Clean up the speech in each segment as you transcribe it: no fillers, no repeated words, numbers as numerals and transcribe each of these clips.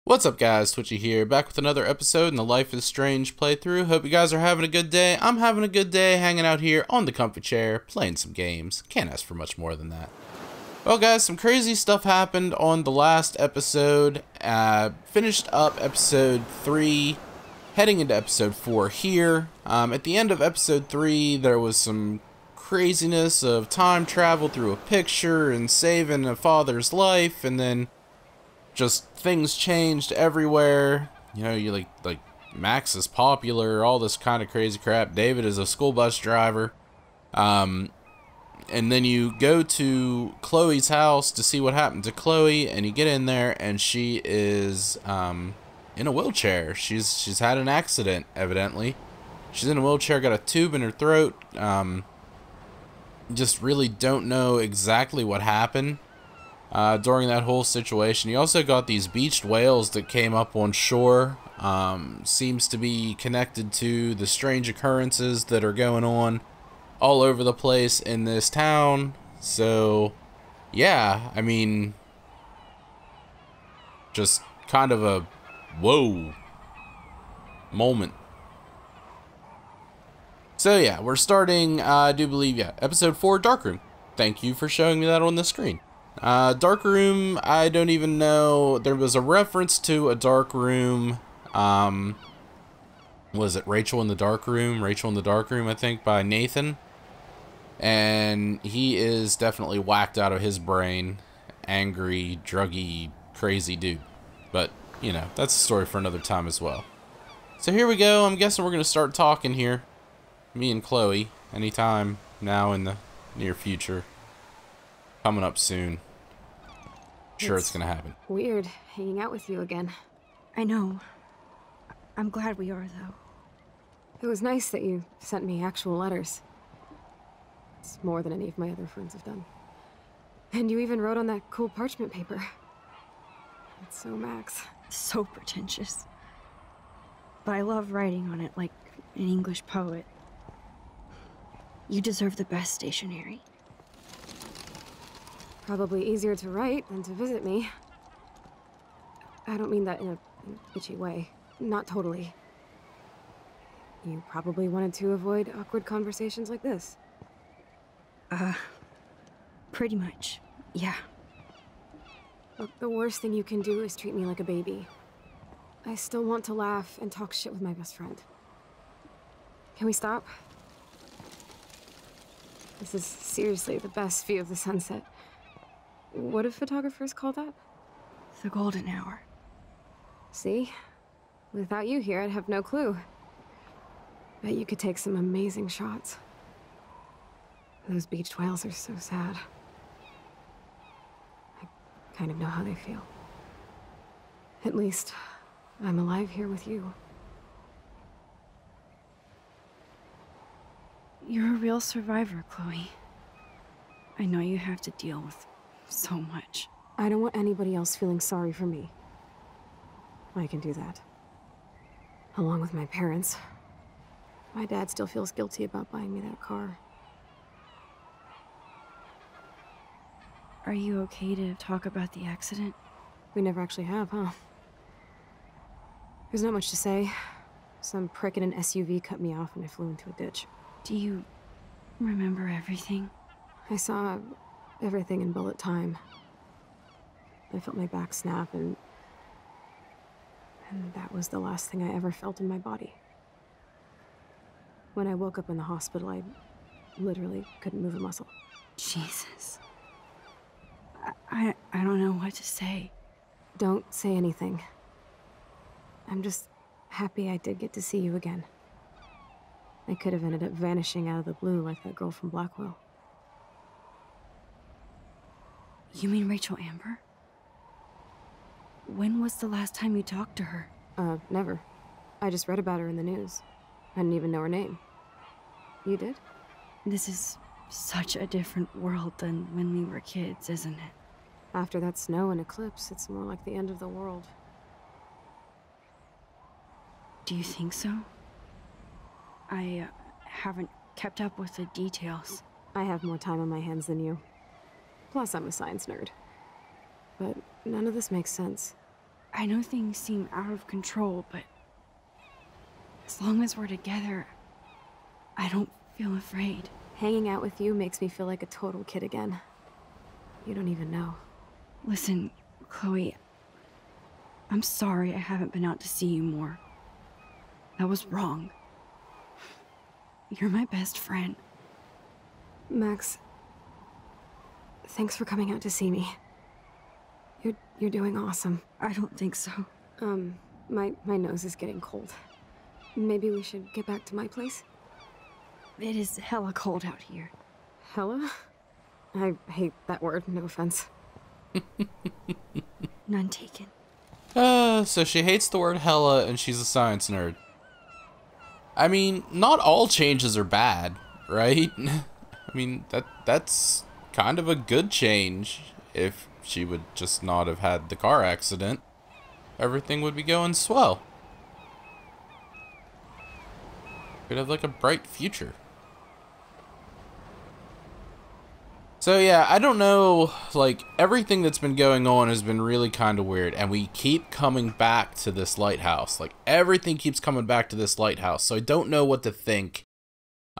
What's up guys, Twitchy here, back with another episode in the Life is Strange playthrough. Hope you guys are having a good day. I'm having a good day hanging out here on the comfy chair, playing some games. Can't ask for much more than that. Well guys, some crazy stuff happened on the last episode. Finished up episode 3, heading into episode 4 here. At the end of episode 3, there was some craziness of time travel through a picture and saving a father's life, and then just things changed everywhere. You know, you like Max is popular, all this kind of crazy crap. David is a school bus driver. And then you go to Chloe's house to see what happened to Chloe, and you get in there and she is in a wheelchair. She's had an accident, evidently. She's in a wheelchair, got a tube in her throat. Just really don't know exactly what happened during that whole situation. You also got these beached whales that came up on shore. Seems to be connected to the strange occurrences that are going on all over the place in this town. So yeah, I mean, just kind of a whoa moment. So yeah, we're starting, I do believe, yeah, episode 4, Darkroom. Thank you for showing me that on the screen. Darkroom, I don't even know. There was a reference to a dark room. Was it Rachel in the Dark Room? Rachel in the Dark Room, I think, by Nathan. And he is definitely whacked out of his brain. Angry, druggy, crazy dude. But, you know, that's a story for another time as well. So here we go. I'm guessing we're going to start talking here. Me and Chloe. Anytime now in the near future. Coming up soon. Sure, it's gonna happen. Weird hanging out with you again. I know. I'm glad we are, though. It was nice that you sent me actual letters. It's more than any of my other friends have done. And you even wrote on that cool parchment paper. It's so Max. So pretentious. But I love writing on it like an English poet. You deserve the best stationery. Probably easier to write than to visit me. I don't mean that in a bitchy way. Not totally. You probably wanted to avoid awkward conversations like this. Pretty much, yeah. Look, the worst thing you can do is treat me like a baby. I still want to laugh and talk shit with my best friend. Can we stop? This is seriously the best view of the sunset. What do photographers call that? The golden hour. See? Without you here, I'd have no clue. Bet you could take some amazing shots. Those beached whales are so sad. I kind of know how they feel. At least, I'm alive here with you. You're a real survivor, Chloe. I know you have to deal with so much. I don't want anybody else feeling sorry for me. I can do that. Along with my parents. My dad still feels guilty about buying me that car. Are you okay to talk about the accident? We never actually have, huh? There's not much to say. Some prick in an SUV cut me off and I flew into a ditch. Do you remember everything? I saw everything in bullet time. I felt my back snap and that was the last thing I ever felt in my body. When I woke up in the hospital, I literally couldn't move a muscle. Jesus. I don't know what to say. Don't say anything. I'm just happy I did get to see you again. I could have ended up vanishing out of the blue like that girl from Blackwell. You mean Rachel Amber? When was the last time you talked to her? Never. I just read about her in the news. I didn't even know her name. You did? This is such a different world than when we were kids, isn't it? After that snow and eclipse, it's more like the end of the world. Do you think so? I haven't kept up with the details. I have more time on my hands than you. Plus, I'm a science nerd. But none of this makes sense. I know things seem out of control, but as long as we're together, I don't feel afraid. Hanging out with you makes me feel like a total kid again. You don't even know. Listen, Chloe, I'm sorry I haven't been out to see you more. That was wrong. You're my best friend. Max, thanks for coming out to see me. You're doing awesome. I don't think so. My nose is getting cold. Maybe we should get back to my place? It is hella cold out here. Hella? I hate that word, no offense. None taken. So she hates the word hella and she's a science nerd. I mean, not all changes are bad, right? I mean, that's kind of a good change. If she would just not have had the car accident, everything would be going swell. Could have like a bright future. So yeah, I don't know, like, everything that's been going on has been really kind of weird, and we keep coming back to this lighthouse. Like, everything keeps coming back to this lighthouse, so I don't know what to think.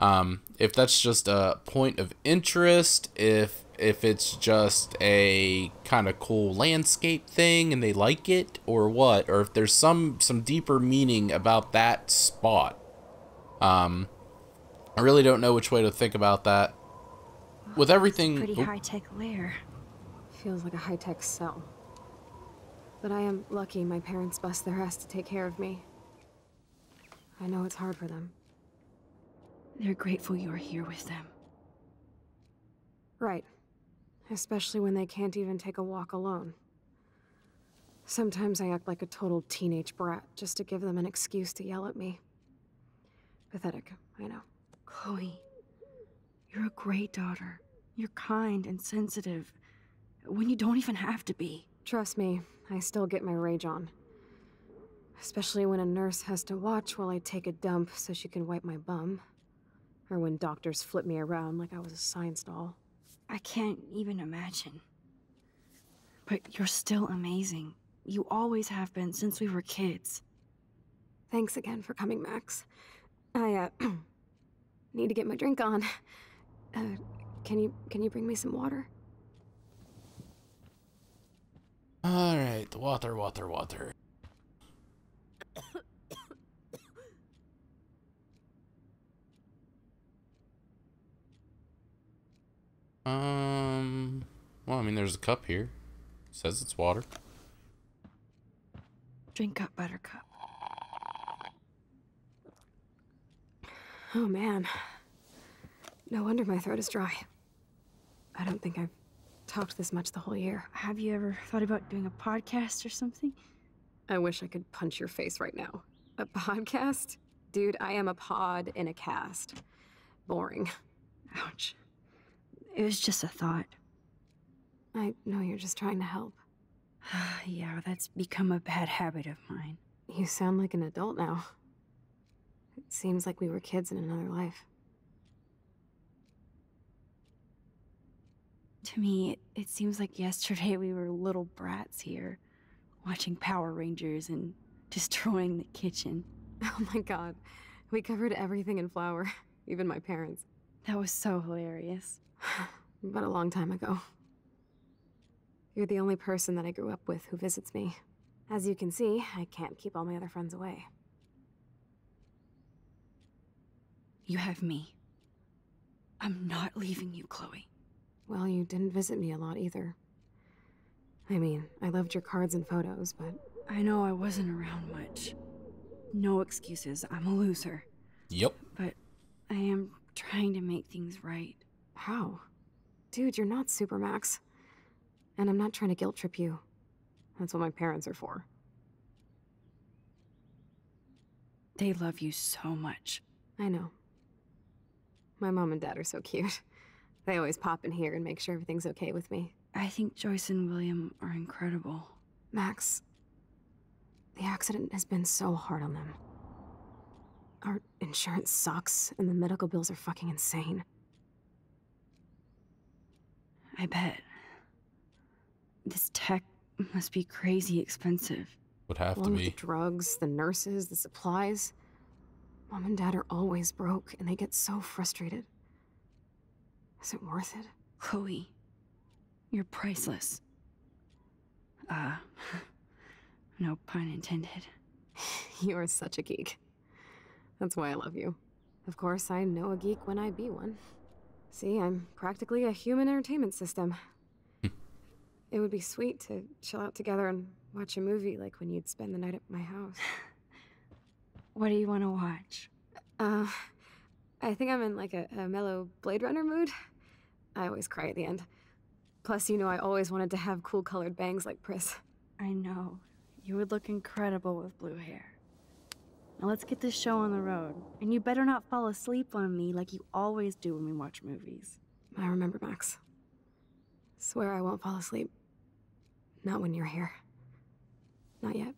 If that's just a point of interest, if it's just a kind of cool landscape thing and they like it, or what, or if there's some deeper meaning about that spot. I really don't know which way to think about that. With everything... Pretty high-tech lair. Feels like a high-tech cell. But I am lucky my parents bust their ass to take care of me. I know it's hard for them. They're grateful you're here with them. Right. Especially when they can't even take a walk alone. Sometimes I act like a total teenage brat just to give them an excuse to yell at me. Pathetic, I know. Chloe, you're a great daughter. You're kind and sensitive when you don't even have to be. Trust me, I still get my rage on. Especially when a nurse has to watch while I take a dump so she can wipe my bum. Or when doctors flip me around like I was a science doll. I can't even imagine. But you're still amazing. You always have been since we were kids. Thanks again for coming, Max. I, need to get my drink on. Can you bring me some water? Alright, water. Well, I mean, there's a cup here. Says it's water. Drink up, Buttercup. Oh man. No wonder my throat is dry. I don't think I've talked this much the whole year. Have you ever thought about doing a podcast or something? I wish I could punch your face right now. A podcast? Dude, I am a pod in a cast. Boring. Ouch. It was just a thought. I know you're just trying to help. Yeah, that's become a bad habit of mine. You sound like an adult now. It seems like we were kids in another life. To me, it seems like yesterday we were little brats here, watching Power Rangers and destroying the kitchen. Oh my god. We covered everything in flour. Even my parents. That was so hilarious. But a long time ago. You're the only person that I grew up with who visits me. As you can see, I can't keep all my other friends away. You have me. I'm not leaving you, Chloe. Well, you didn't visit me a lot either. I mean, I loved your cards and photos, but... I know I wasn't around much. No excuses, I'm a loser. Yep. But I am trying to make things right. How? Dude, you're not Supermax. And I'm not trying to guilt trip you. That's what my parents are for. They love you so much. I know. My mom and dad are so cute. They always pop in here and make sure everything's okay with me. I think Joyce and William are incredible. Max, the accident has been so hard on them. Our insurance sucks, and the medical bills are fucking insane. I bet. This tech must be crazy expensive. Would have to Along with the be. drugs, the nurses, the supplies. Mom and Dad are always broke, and they get so frustrated. Is it worth it? Chloe, you're priceless. No pun intended. You are such a geek. That's why I love you. Of course, I know a geek when I be one. See, I'm practically a human entertainment system. It would be sweet to chill out together and watch a movie like when you'd spend the night at my house. What do you want to watch? I think I'm in like a mellow Blade Runner mood. I always cry at the end. Plus, you know I always wanted to have cool colored bangs like Pris. I know. You would look incredible with blue hair. Now let's get this show on the road. And you better not fall asleep on me like you always do when we watch movies. I remember, Max. Swear I won't fall asleep. Not when you're here. Not yet.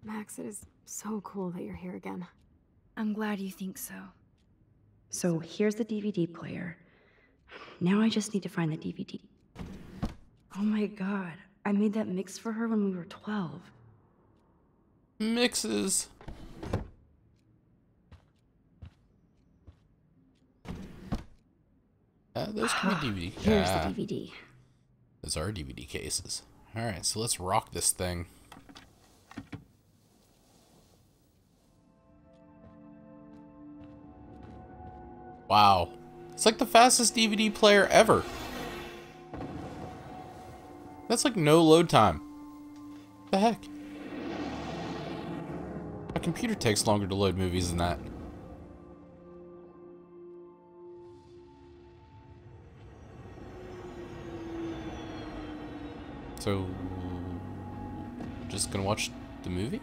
Max, it is so cool that you're here again. I'm glad you think so. So here's the DVD player. Now I just need to find the DVD. Oh my god, I made that mix for her when we were 12. Mixes. Those can be DVD. Here's the DVD. Those are DVD cases. Alright, so let's rock this thing. Wow. It's like the fastest DVD player ever. That's like no load time. What the heck? My computer takes longer to load movies than that. So, just gonna watch the movie?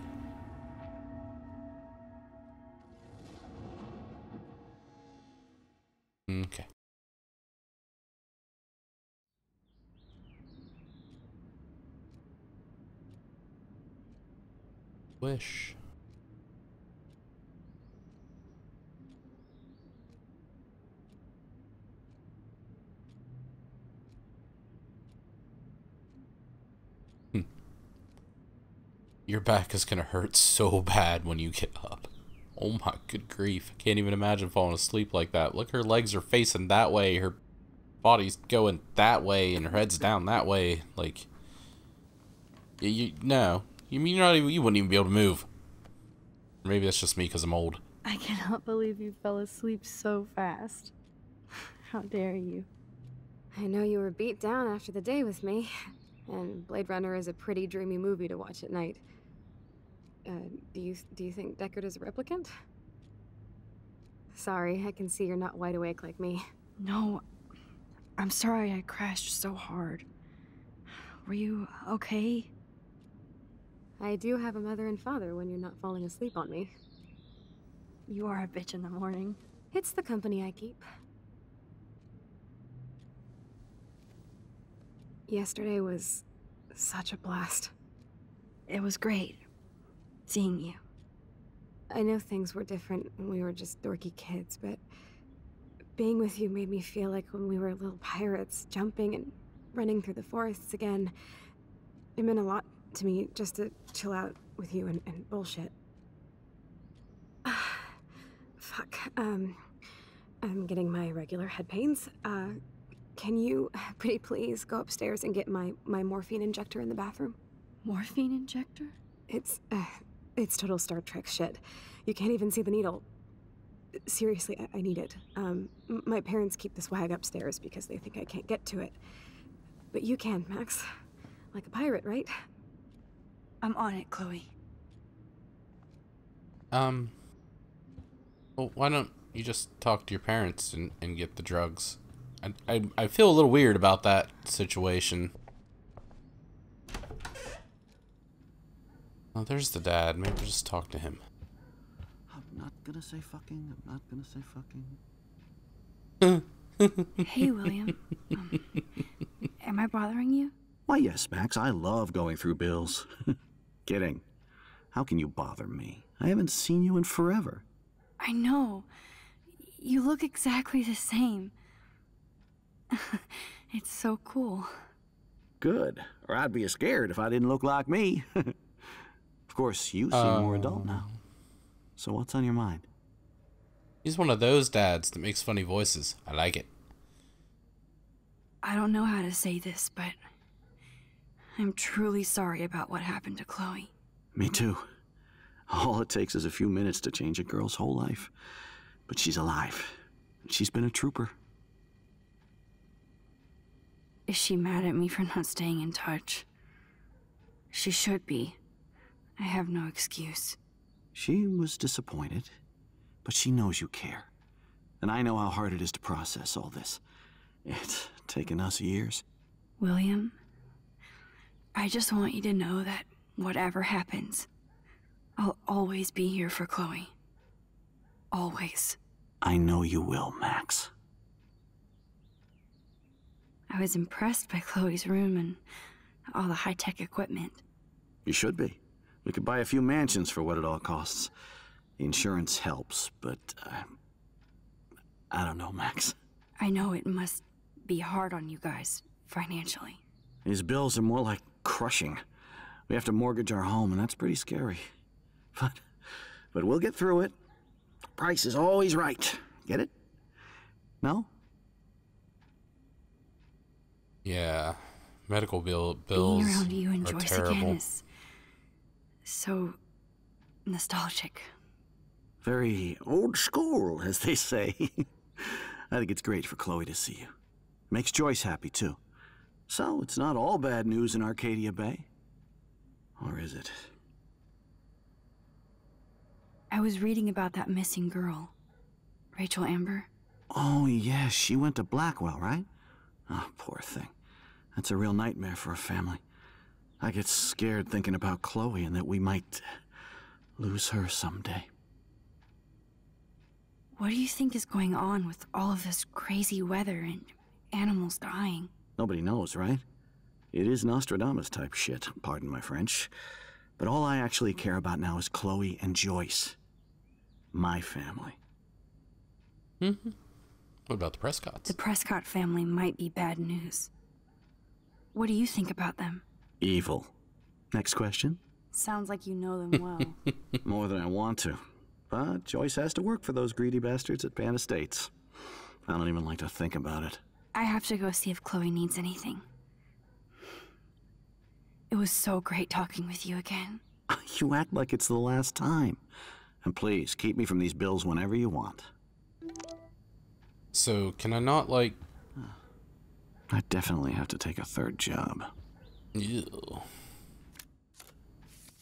Okay. Wish. Your back is gonna hurt so bad when you get up. Oh my good grief. I can't even imagine falling asleep like that. Look, her legs are facing that way, her body's going that way, and her head's down that way. Like, no. You mean you wouldn't even be able to move. Or maybe that's just me because I'm old. I cannot believe you fell asleep so fast. How dare you? I know you were beat down after the day with me, and Blade Runner is a pretty dreamy movie to watch at night. Do you think Deckard is a replicant? Sorry, I can see you're not wide awake like me. No, I'm sorry I crashed so hard. Were you okay? I do have a mother and father when you're not falling asleep on me. You are a bitch in the morning. It's the company I keep. Yesterday was such a blast. It was great seeing you. I know things were different when we were just dorky kids, but being with you made me feel like when we were little pirates, jumping and running through the forests again. It meant a lot to me just to chill out with you and bullshit. Fuck. I'm getting my regular head pains. Can you, pretty please, go upstairs and get my morphine injector in the bathroom? Morphine injector? It's total Star Trek shit. You can't even see the needle. Seriously, I need it. My parents keep the swag upstairs because they think I can't get to it. But you can, Max. Like a pirate, right? I'm on it, Chloe. Well, why don't you just talk to your parents and get the drugs? I feel a little weird about that situation. Oh, there's the dad. Maybe we'll just talk to him. I'm not gonna say fucking. I'm not gonna say fucking. Hey, William. Am I bothering you? Why, yes, Max. I love going through bills. Kidding. How can you bother me? I haven't seen you in forever. I know. You look exactly the same. It's so cool. Good. Or I'd be scared if I didn't look like me. Of course, you seem more adult now. So what's on your mind? He's one of those dads that makes funny voices. I like it. I don't know how to say this, but I'm truly sorry about what happened to Chloe. Me too. All it takes is a few minutes to change a girl's whole life. But she's alive. She's been a trooper. Is she mad at me for not staying in touch? She should be. I have no excuse. She was disappointed, but she knows you care. And I know how hard it is to process all this. It's taken us years. William, I just want you to know that whatever happens, I'll always be here for Chloe. Always. I know you will, Max. I was impressed by Chloe's room and all the high-tech equipment. You should be. We could buy a few mansions for what it all costs. The insurance helps, but I don't know, Max. I know it must be hard on you guys, financially. These bills are more like crushing. We have to mortgage our home, and that's pretty scary. But we'll get through it. Price is always right. Get it? No? Yeah. Medical bills Being around you and are Joyce terrible. again is so nostalgic. Very old school, as they say. I think it's great for Chloe to see you. Makes Joyce happy, too. So, it's not all bad news in Arcadia Bay. Or is it? I was reading about that missing girl, Rachel Amber. Oh, yeah, she went to Blackwell, right? Oh, poor thing. That's a real nightmare for a family. I get scared thinking about Chloe and that we might lose her someday. What do you think is going on with all of this crazy weather and animals dying? Nobody knows, right? It is Nostradamus type shit, pardon my French. But all I actually care about now is Chloe and Joyce. My family. Mm-hmm. What about the Prescotts? The Prescott family might be bad news. What do you think about them? Evil. Next question? Sounds like you know them well. More than I want to. But Joyce has to work for those greedy bastards at Pan Estates. I don't even like to think about it. I have to go see if Chloe needs anything. It was so great talking with you again. You act like it's the last time. And please, keep me from these bills whenever you want. So, can I not, like... I definitely have to take a third job. Ew.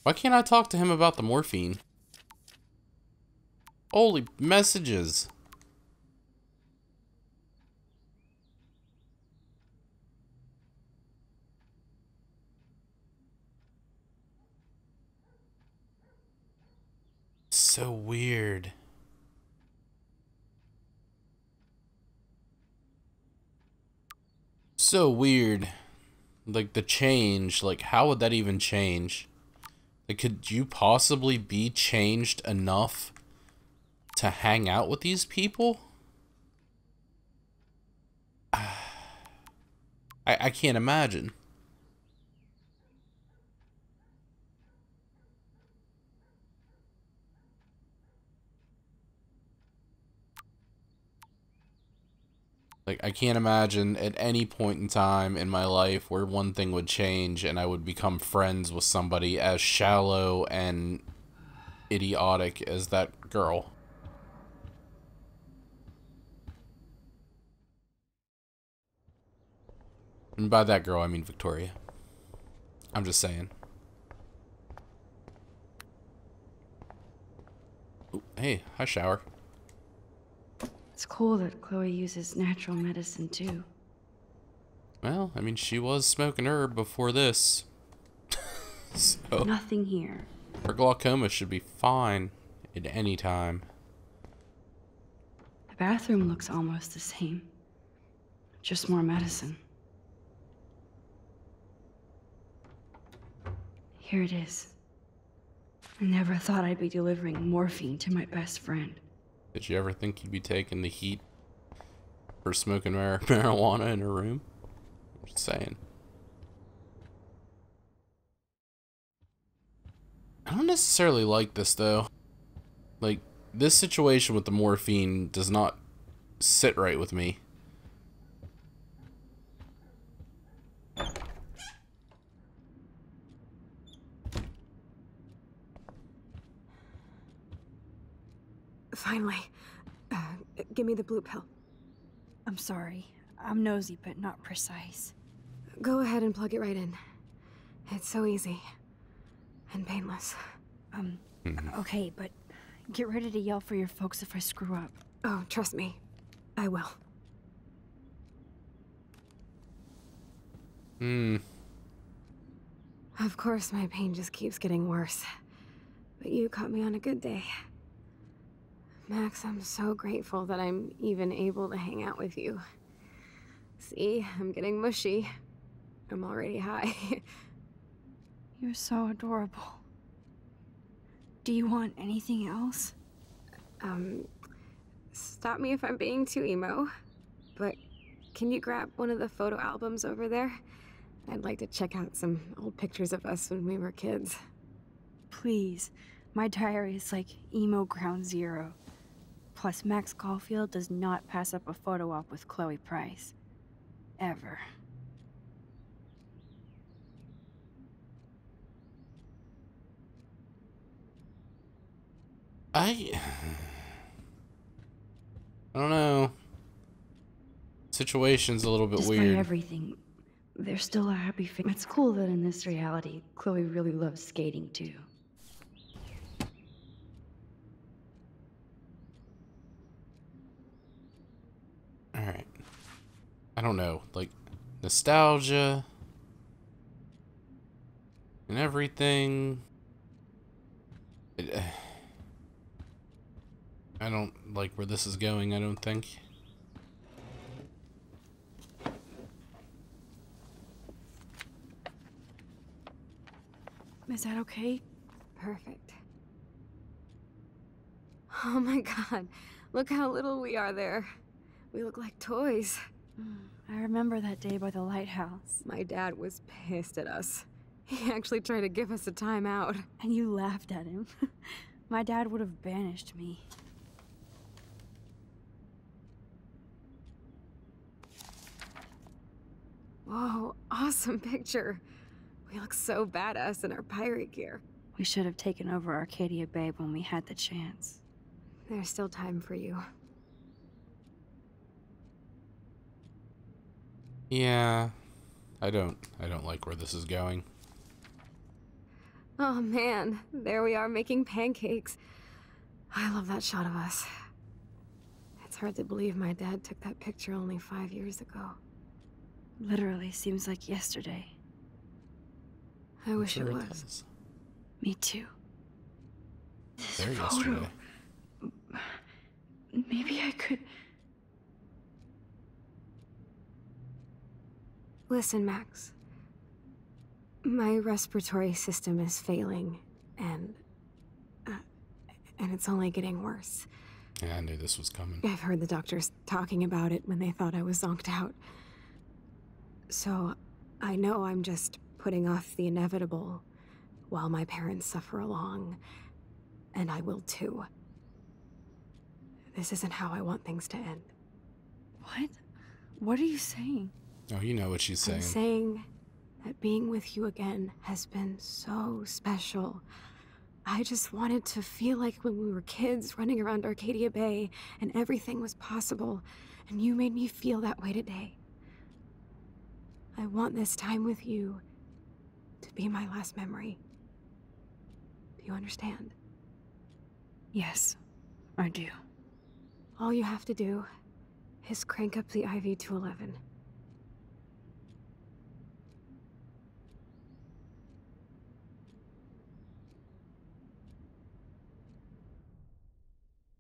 Why can't I talk to him about the morphine? Holy messages. So weird. So weird. Like the change, like how would that even change? Like could you possibly be changed enough to hang out with these people? I can't imagine. Like, I can't imagine at any point in time in my life where one thing would change and I would become friends with somebody as shallow and idiotic as that girl. And by that girl, I mean Victoria. I'm just saying. Ooh, hey, hi, shower. It's cool that Chloe uses natural medicine too. Well, I mean, she was smoking herb before this. So, Nothing here. her glaucoma should be fine at any time. The bathroom looks almost the same. Just more medicine. Here it is. I never thought I'd be delivering morphine to my best friend. Did you ever think you'd be taking the heat for smoking marijuana in her room? I'm just saying. I don't necessarily like this, though. Like, this situation with the morphine does not sit right with me. Finally. Give me the blue pill. I'm sorry. I'm nosy, but not precise. Go ahead and plug it right in. It's so easy. And painless. Okay, but get ready to yell for your folks if I screw up. Oh, trust me. I will. Of course, my pain just keeps getting worse. But you caught me on a good day. Max, I'm so grateful that I'm even able to hang out with you. See, I'm getting mushy. I'm already high. You're so adorable. Do you want anything else? Stop me if I'm being too emo, but can you grab one of the photo albums over there? I'd like to check out some old pictures of us when we were kids. Please. My diary is like emo ground zero. Plus, Max Caulfield does not pass up a photo op with Chloe Price. Ever. I don't know. Situation's a little bit Despite weird. everything, there's still a happy face. It's cool that in this reality, Chloe really loves skating too. Alright. I don't know. Like, nostalgia and everything. I don't like where this is going, I don't think. Is that okay? Perfect. Oh my god, look how little we are there. We look like toys. I remember that day by the lighthouse. My dad was pissed at us. He actually tried to give us a timeout. And you laughed at him. My dad would have banished me. Whoa, awesome picture. We look so badass in our pirate gear. We should have taken over Arcadia Bay when we had the chance. There's still time for you. Yeah. I don't like where this is going. Oh man, there we are making pancakes. I love that shot of us. It's hard to believe my dad took that picture only 5 years ago. Literally seems like yesterday. I wish Sure it was. does. Me too. There yesterday. Maybe I could... Listen, Max. My respiratory system is failing, and it's only getting worse. Yeah, I knew this was coming. I've heard the doctors talking about it when they thought I was zonked out. So, I know I'm just putting off the inevitable while my parents suffer along, and I will too. This isn't how I want things to end. What? What are you saying? Oh, you know what she's saying. I'm saying that being with you again has been so special. I just wanted to feel like when we were kids running around Arcadia Bay and everything was possible, and you made me feel that way today. I want this time with you to be my last memory. Do you understand? Yes, I do. All you have to do is crank up the IV to 11.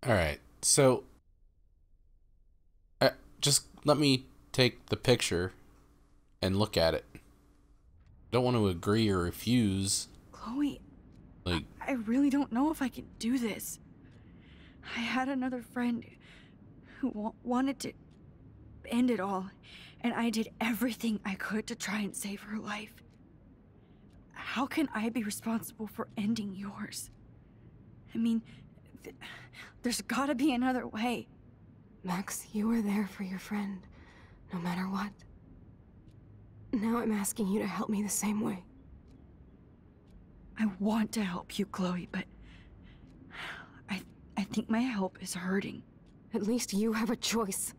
Alright, so just let me take the picture and look at it. Don't want to agree or refuse. Chloe, Like, I really don't know if I can do this. I had another friend who wanted to end it all, and I did everything I could to try and save her life. how can I be responsible for ending yours? I mean, there's gotta be another way. Max, you were there for your friend, no matter what. Now I'm asking you to help me the same way. I want to help you, Chloe, but I think my help is hurting. At least you have a choice.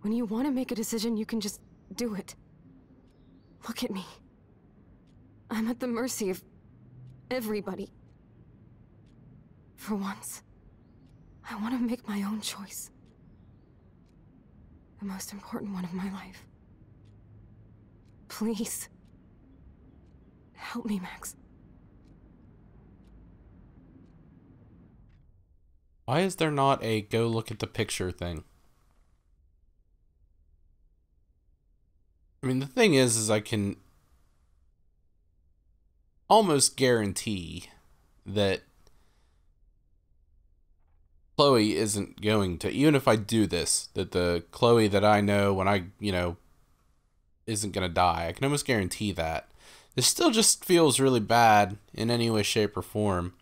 When you want to make a decision, you can just do it. Look at me. I'm at the mercy of everybody. For once, I want to make my own choice. The most important one of my life. Please. Help me, Max. Why is there not a go look at the picture thing? I mean, the thing is I can almost guarantee that Chloe isn't going to, even if I do this, that the Chloe that I know when I, isn't going to die. I can almost guarantee that. This still just feels really bad in any way, shape, or form.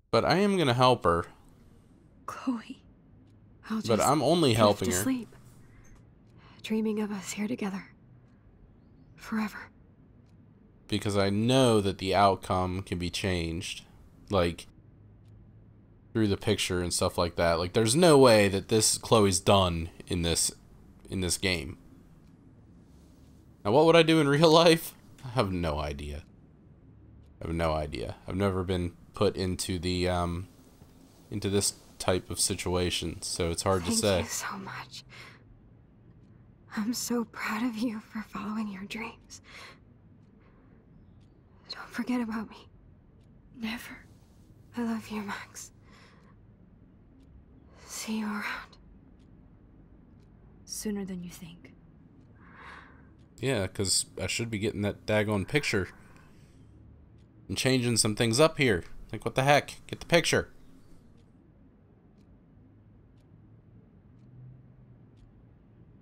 But I am going to help her. Chloe. But I'm only helping her. Sleep, dreaming of us here together. Forever. Because I know that the outcome can be changed. Like, through the picture and stuff like that. Like, there's no way that this Chloe's done in this game. Now, what would I do in real life? I have no idea. I've never been put into the into this type of situation, so it's hard to say. Thank you so much. I'm so proud of you for following your dreams. Don't forget about me. Never. I love you, Max. See you around. Sooner than you think. Yeah, because I should be getting that daggone picture. And changing some things up here. Like, what the heck? Get the picture.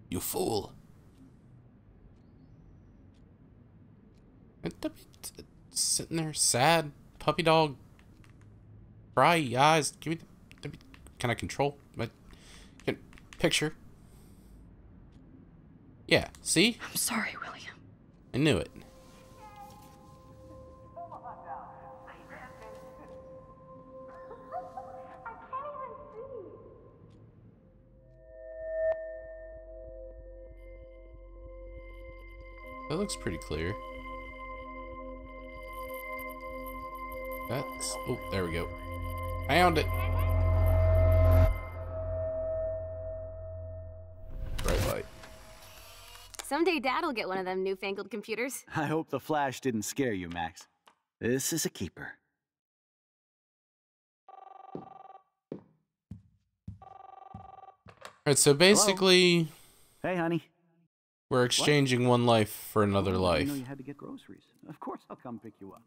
You fool. Sitting there, sad, puppy dog, cry eyes. Give me the can I control my picture? Yeah, see? I'm sorry, William. I knew it. That looks pretty clear. That's... Oh, there we go. Found it. Bright light. Someday Dad'll get one of them newfangled computers. I hope the flash didn't scare you, Max. This is a keeper. Alright, so basically... Hello? Hey, honey. We're exchanging one life for another life. I know you had to get groceries. Of course I'll come pick you up.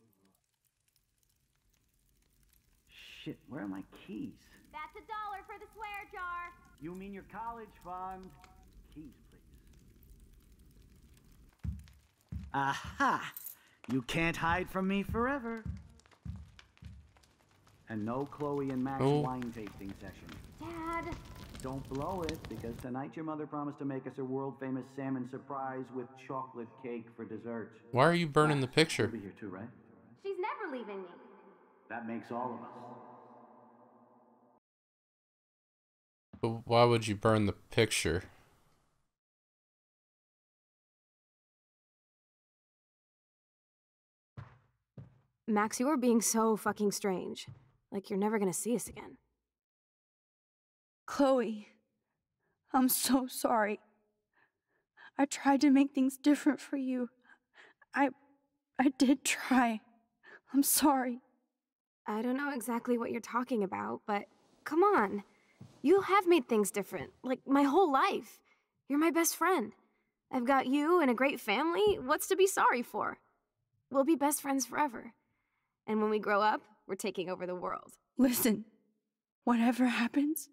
Shit, where are my keys? That's $1 for the swear jar. You mean your college fund? Keys, please. Aha! You can't hide from me forever. And no Chloe and Max wine tasting session. Dad. Don't blow it, because tonight your mother promised to make us a world-famous salmon surprise with chocolate cake for dessert. Why are you burning the picture? You'll be here too, right? She's never leaving me. That makes all of us. But why would you burn the picture? Max, you are being so fucking strange. Like you're never gonna see us again. Chloe, I'm so sorry. I tried to make things different for you. I did try. I'm sorry. I don't know exactly what you're talking about, but come on. You have made things different, like my whole life. You're my best friend. I've got you and a great family. What's to be sorry for? We'll be best friends forever. And when we grow up, we're taking over the world. Listen, whatever happens,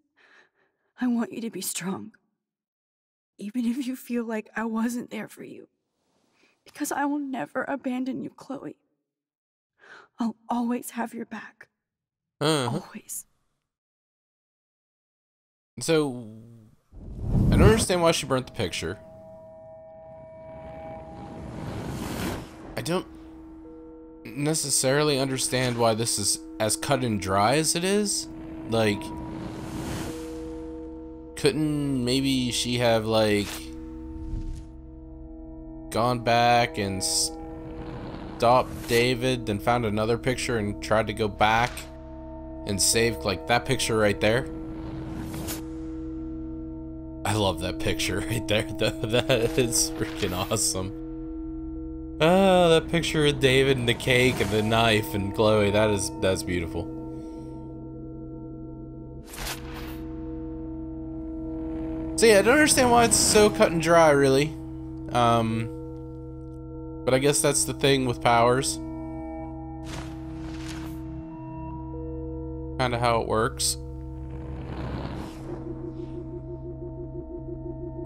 I want you to be strong. Even if you feel like I wasn't there for you. Because I will never abandon you, Chloe. I'll always have your back. Always. So, I don't understand why she burnt the picture. I don't necessarily understand why this is as cut and dry as it is. Like, couldn't maybe she have, like, gone back and stopped David, then found another picture and tried to go back and saved, like, that picture right there? I love that picture right there. That is freaking awesome. Oh, that picture of David and the cake and the knife and Chloe, that's beautiful. So yeah, I don't understand why it's so cut and dry, really. But I guess that's the thing with powers. Kind of how it works.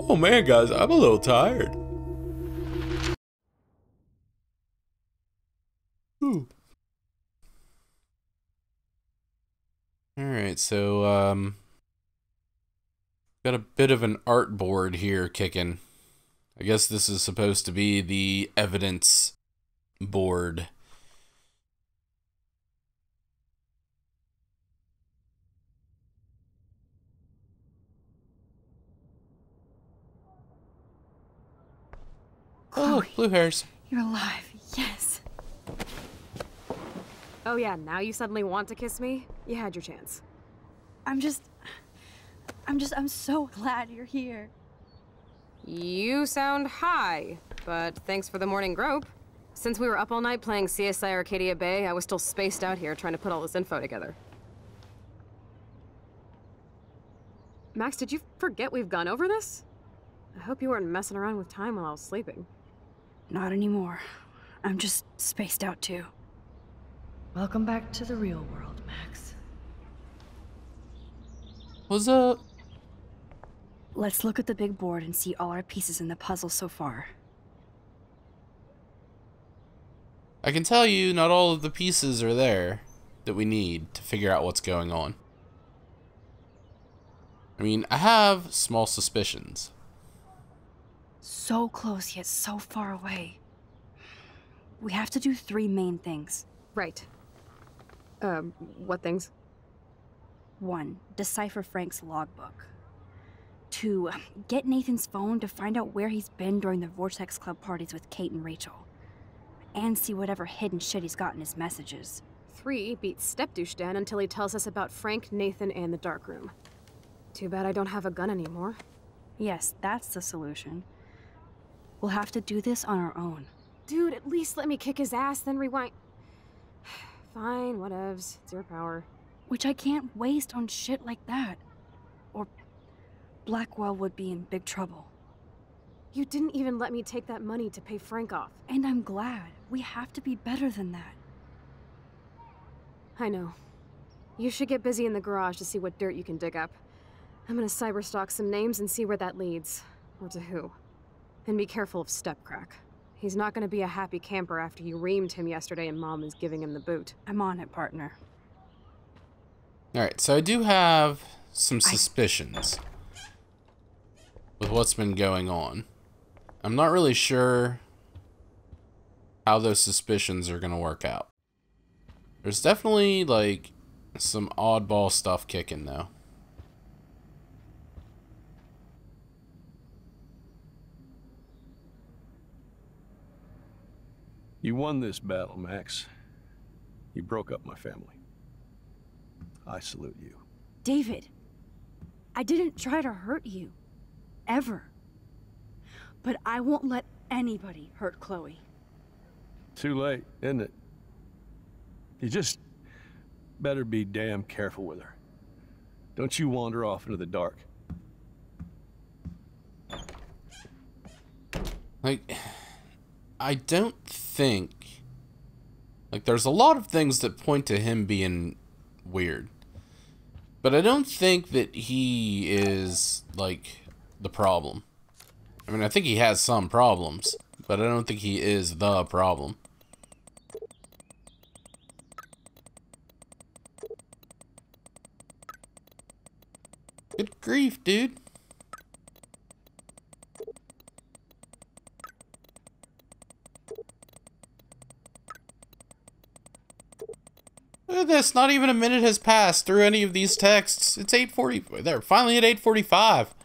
Oh man, guys, I'm a little tired. Ooh. Alright, so, got a bit of an art board here kicking. I guess this is supposed to be the evidence board. Chloe, oh, look, blue hairs. You're alive. Yes. Oh yeah, now you suddenly want to kiss me? You had your chance. I'm so glad you're here. You sound high, but thanks for the morning grope. Since we were up all night playing CSI Arcadia Bay, I was still spaced out here trying to put all this info together. Max, did you forget we've gone over this? I hope you weren't messing around with time while I was sleeping. Not anymore. I'm just spaced out too. Welcome back to the real world, Max. What's up? Let's look at the big board and see all our pieces in the puzzle so far. I can tell you not all of the pieces are there that we need to figure out what's going on. I mean, I have small suspicions. So close yet so far away. We have to do 3 main things. Right. What things? 1. Decipher Frank's logbook. 2. Get Nathan's phone to find out where he's been during the Vortex Club parties with Kate and Rachel. And see whatever hidden shit he's got in his messages. 3. Beat Stepdouche Dan until he tells us about Frank, Nathan, and the darkroom. Too bad I don't have a gun anymore. Yes, that's the solution. We'll have to do this on our own. Dude, at least let me kick his ass, then rewind. Fine, whatevs. It's your power. Which I can't waste on shit like that. Or Blackwell would be in big trouble. You didn't even let me take that money to pay Frank off. And I'm glad. We have to be better than that. I know. You should get busy in the garage to see what dirt you can dig up. I'm gonna cyberstalk some names and see where that leads. Or to who. And be careful of Stepcrack. He's not gonna be a happy camper after you reamed him yesterday and Mom is giving him the boot. I'm on it, partner. Alright, so I do have some suspicions with what's been going on. I'm not really sure how those suspicions are going to work out. There's definitely, like, some oddball stuff kicking, though. You won this battle, Max. You broke up my family. I salute you. David, I didn't try to hurt you. Ever. But I won't let anybody hurt Chloe. Too late, isn't it? You just better be damn careful with her. Don't you wander off into the dark. Like, I don't think... Like, there's a lot of things that point to him being weird. But I don't think that he is, like, the problem. I mean, I think he has some problems, but I don't think he is the problem. Good grief, dude. Look at this, not even a minute has passed through any of these texts. It's 8:40. They're finally at 8:45.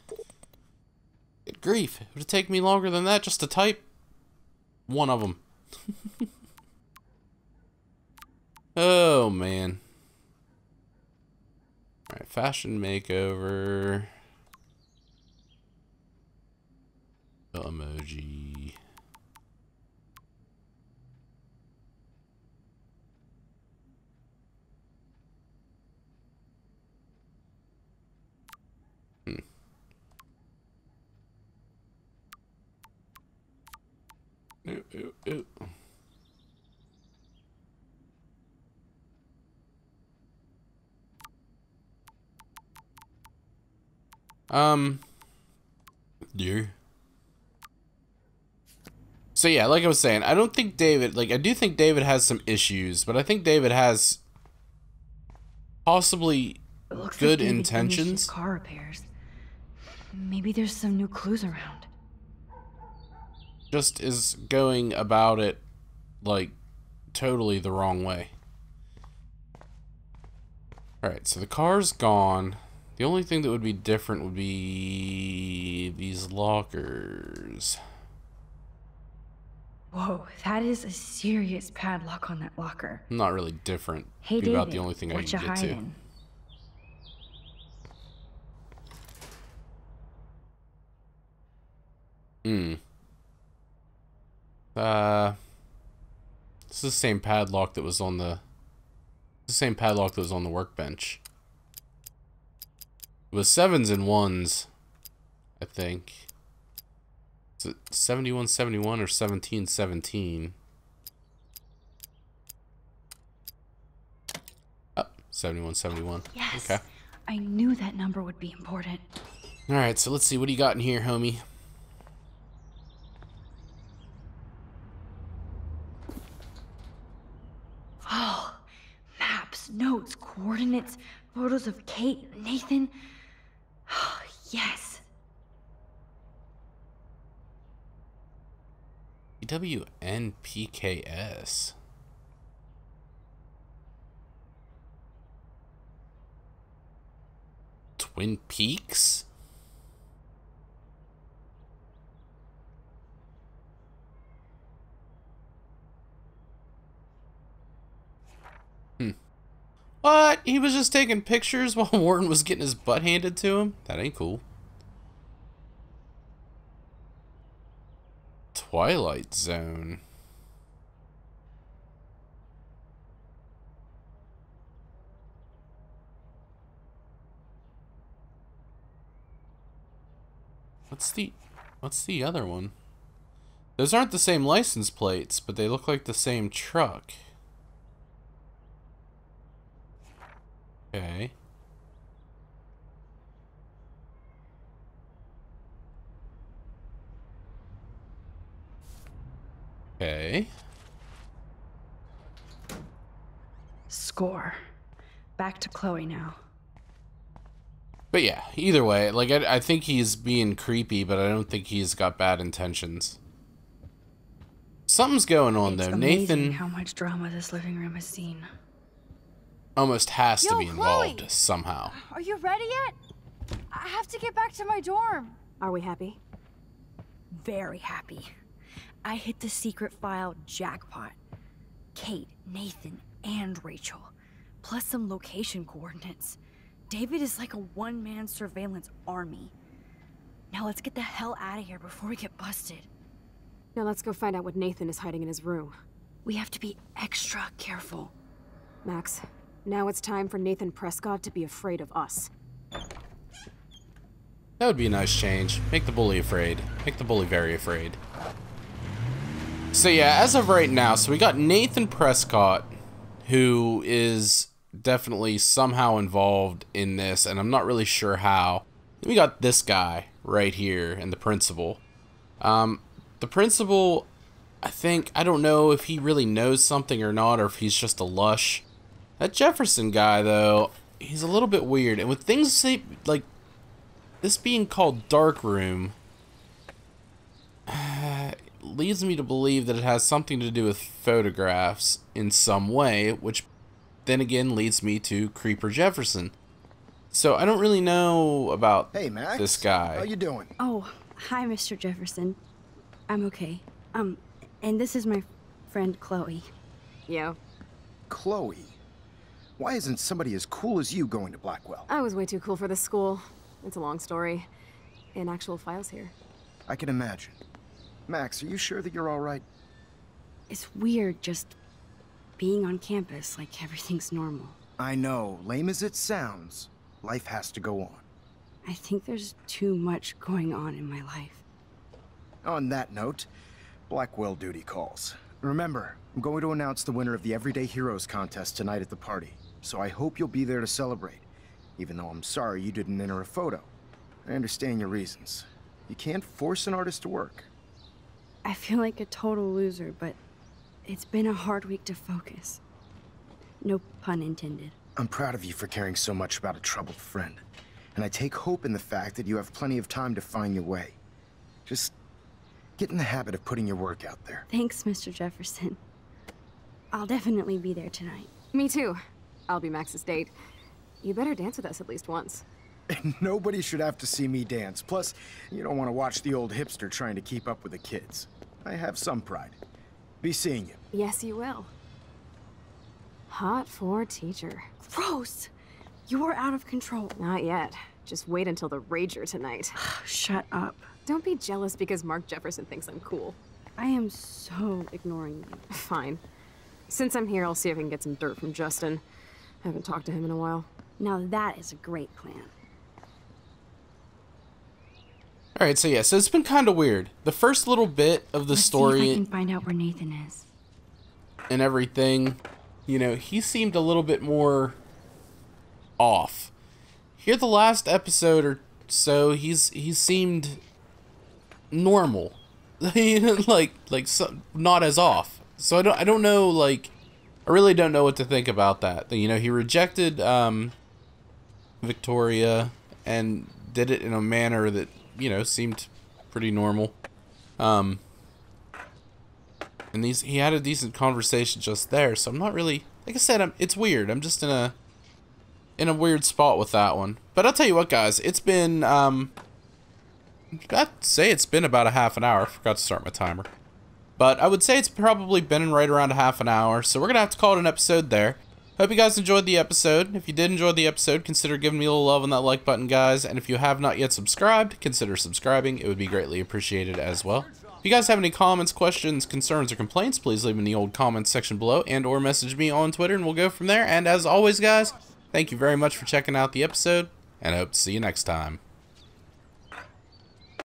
Good grief. It would take me longer than that just to type one of them. Oh, man. Alright, fashion makeover. Emoji. Ooh, ooh, ooh. Yeah. So yeah, like I was saying, I don't think David, like, I do think David has some issues, but I think David has possibly good intentions. Car repairs. Maybe there's some new clues around. Just is going about it, like, totally the wrong way. Alright, so the car's gone. The only thing that would be different would be these lockers. Whoa, that is a serious padlock on that locker. Not really different. Hey, be David, about the only thing I what can you get to. hiding? This is the same padlock that was on the workbench. It was 7s and 1s, I think. Is it 7171 or 1717? Oh, 7171. Yes. Okay. I knew that number would be important. Alright, so let's see. What do you got in here, homie? Oh, maps, notes, coordinates, photos of Kate, Nathan. Oh, yes. EWNPKS. Twin Peaks? What? He was just taking pictures while Warren was getting his butt handed to him? That ain't cool. Twilight Zone. What's the other one? Those aren't the same license plates, but they look like the same truck. Okay. Okay. Score. Back to Chloe now. But yeah, either way, like, I think he's being creepy, but I don't think he's got bad intentions. Something's going on, It's though. amazing Nathan how much drama this living room has seen. almost has to Yo, be involved Chloe! somehow. Are you ready yet? I have to get back to my dorm. Are we happy? Very happy. I hit the secret file jackpot. Kate, Nathan, and Rachel. Plus some location coordinates. David is like a one-man surveillance army. Now let's get the hell out of here before we get busted. Now let's go find out what Nathan is hiding in his room. We have to be extra careful. Max, now it's time for Nathan Prescott to be afraid of us. That would be a nice change. Make the bully afraid. Make the bully very afraid. So yeah, as of right now, so we got Nathan Prescott, who is definitely somehow involved in this, and I'm not really sure how. Then we got this guy right here, and the principal. The principal, I don't know if he really knows something or not, or if he's just a lush. That Jefferson guy, though, he's a little bit weird. And with things like this being called Dark Room, leads me to believe that it has something to do with photographs in some way, which then again leads me to Creeper Jefferson. So I don't really know about this guy. How you doing? Oh, hi, Mr. Jefferson. I'm okay. And this is my friend Chloe. Yo. Chloe? Why isn't somebody as cool as you going to Blackwell? I was way too cool for this school. It's a long story. In actual files here. I can imagine. Max, are you sure that you're all right? It's weird just being on campus like everything's normal. I know, lame as it sounds, life has to go on. I think there's too much going on in my life. On that note, Blackwell duty calls. Remember, I'm going to announce the winner of the Everyday Heroes contest tonight at the party, so I hope you'll be there to celebrate, even though I'm sorry you didn't enter a photo. I understand your reasons. You can't force an artist to work. I feel like a total loser, but it's been a hard week to focus. No pun intended. I'm proud of you for caring so much about a troubled friend, and I take hope in the fact that you have plenty of time to find your way. Just get in the habit of putting your work out there. Thanks, Mr. Jefferson. I'll definitely be there tonight. Me too. I'll be Max's date. You better dance with us at least once. Nobody should have to see me dance. Plus, you don't want to watch the old hipster trying to keep up with the kids. I have some pride. Be seeing you. Yes, you will. Hot for teacher. Gross! You're out of control. Not yet. Just wait until the Rager tonight. Shut up. Don't be jealous because Mark Jefferson thinks I'm cool. I am so ignoring you. Fine. Since I'm here, I'll see if I can get some dirt from Justin. I haven't talked to him in a while. Now that is a great plan. Alright, so yeah, so it's been kind of weird. The first little bit of the story See if I can find out where Nathan is. And everything, you know, he seemed a little bit more off. Here the last episode or so, he seemed normal. Not as off. So I don't know, like, I really don't know what to think about that. You know, he rejected Victoria and did it in a manner that, you know, seemed pretty normal. And he had a decent conversation just there, so I'm not really, like I said, it's weird. I'm just in a weird spot with that one. But I'll tell you what, guys, it's been I'd say it's been about a half an hour. I forgot to start my timer. But I would say it's probably been right around a half an hour, so we're gonna have to call it an episode there. Hope you guys enjoyed the episode. If you did enjoy the episode, consider giving me a little love on that like button, guys. And if you have not yet subscribed, consider subscribing. It would be greatly appreciated as well. If you guys have any comments, questions, concerns, or complaints, please leave them in the old comments section below and or message me on Twitter, and we'll go from there. And as always, guys, thank you very much for checking out the episode, and I hope to see you next time.